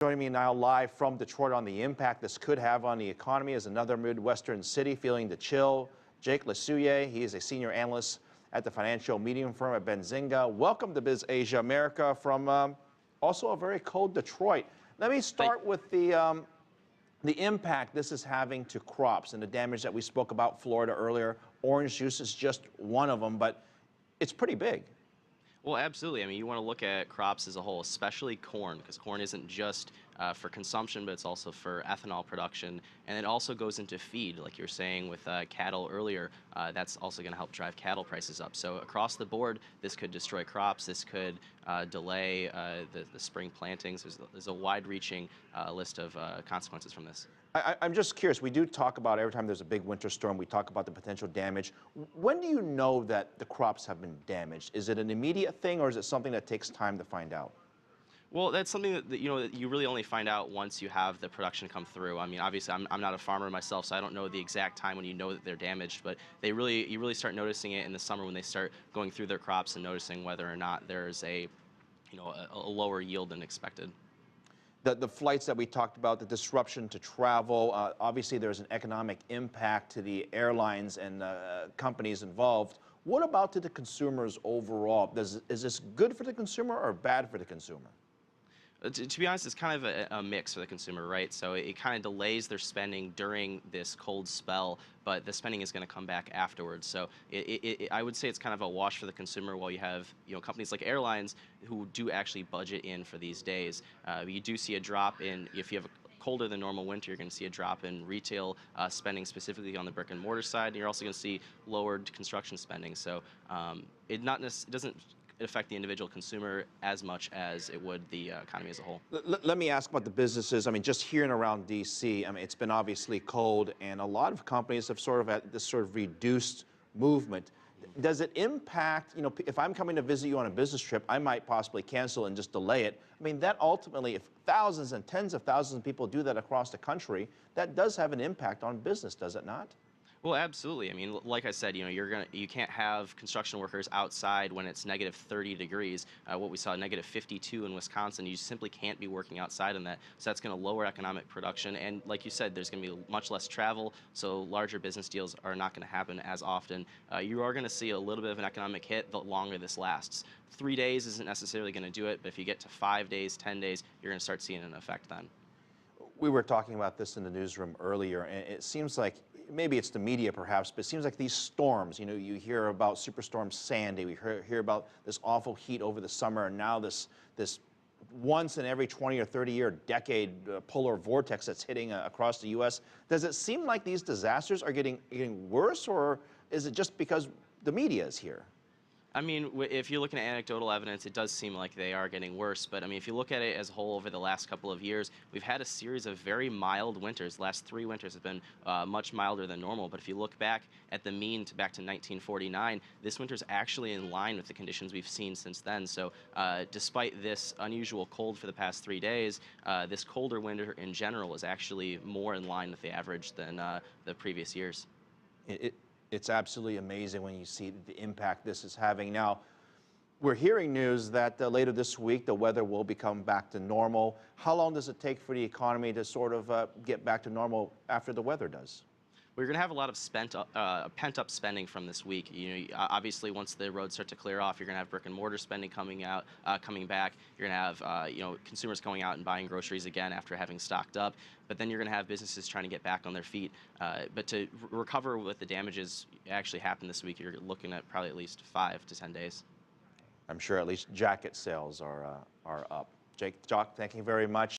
Joining me now live from Detroit on the impact this could have on the economy is another Midwestern city feeling the chill. Jake Lesouye, he is a senior analyst at the financial medium firm at Benzinga. Welcome to BizAsia America from also a very cold Detroit. Let me start with the impact this is having to crops and the damage that we spoke about Florida earlier. Orange juice is just one of them, but it's pretty big. Well, absolutely. I mean, you want to look at crops as a whole, especially corn, because corn isn't just for consumption, but it's also for ethanol production. And it also goes into feed, like you were saying with cattle earlier. That's also going to help drive cattle prices up. So across the board, this could destroy crops. This could delay the spring plantings. There's a wide-reaching list of consequences from this. I'm just curious, we do talk about every time there's a big winter storm, we talk about the potential damage. When do you know that the crops have been damaged? Is it an immediate thing or is it something that takes time to find out? Well, that's something that you really only find out once you have the production come through. I mean, obviously, I'm not a farmer myself, so I don't know the exact time when you know that they're damaged. But you really start noticing it in the summer when they start going through their crops and noticing whether or not there's a lower yield than expected. The flights that we talked about, the disruption to travel, obviously there's an economic impact to the airlines and companies involved. What about to the consumers overall? Is this good for the consumer or bad for the consumer? To be honest, it's kind of a mix for the consumer, right? So it kind of delays their spending during this cold spell, but the spending is going to come back afterwards. So I would say it's kind of a wash for the consumer while you have companies like airlines who do actually budget in for these days. You do see a drop in, if you have a colder than normal winter, you're going to see a drop in retail spending, specifically on the brick and mortar side, and you're also going to see lowered construction spending. So it doesn't affect the individual consumer as much as it would the economy as a whole. Let me ask about the businesses. I mean, just here and around D.C., I mean, it's been obviously cold, and a lot of companies have sort of had this sort of reduced movement. Does it impact, if I'm coming to visit you on a business trip, I might possibly cancel and just delay it. I mean, that ultimately, if thousands and tens of thousands of people do that across the country, that does have an impact on business, does it not? Well, absolutely. I mean, like I said, you can't have construction workers outside when it's negative 30 degrees. What we saw, negative 52 in Wisconsin, you simply can't be working outside in that. So that's going to lower economic production. And like you said, there's going to be much less travel, so larger business deals are not going to happen as often. You are going to see a little bit of an economic hit the longer this lasts. 3 days isn't necessarily going to do it, but if you get to 5 days, 10 days, you're going to start seeing an effect then. We were talking about this in the newsroom earlier, and it seems like, maybe it's the media perhaps, but it seems like these storms, you hear about Superstorm Sandy, we hear about this awful heat over the summer, and now this once in every 20 or 30 year decade polar vortex that's hitting across the U.S. Does it seem like these disasters are getting worse, or is it just because the media is here? I mean, if you're looking at anecdotal evidence, it does seem like they are getting worse. But I mean, if you look at it as a whole over the last couple of years, we've had a series of very mild winters. The last 3 winters have been much milder than normal. But if you look back at the mean back to 1949, this winter's actually in line with the conditions we've seen since then. So despite this unusual cold for the past 3 days, this colder winter in general is actually more in line with the average than the previous years. It's absolutely amazing when you see the impact this is having. Now, we're hearing news that later this week the weather will become back to normal. How long does it take for the economy to sort of get back to normal after the weather does? We're going to have a lot of pent-up spending from this week. Obviously, once the roads start to clear off, you're going to have brick and mortar spending coming back. You're going to have consumers going out and buying groceries again after having stocked up. But then you're going to have businesses trying to get back on their feet. But to recover what the damages actually happened this week, you're looking at probably at least 5 to 10 days. I'm sure at least jacket sales are up. Jake, Jock, thank you very much.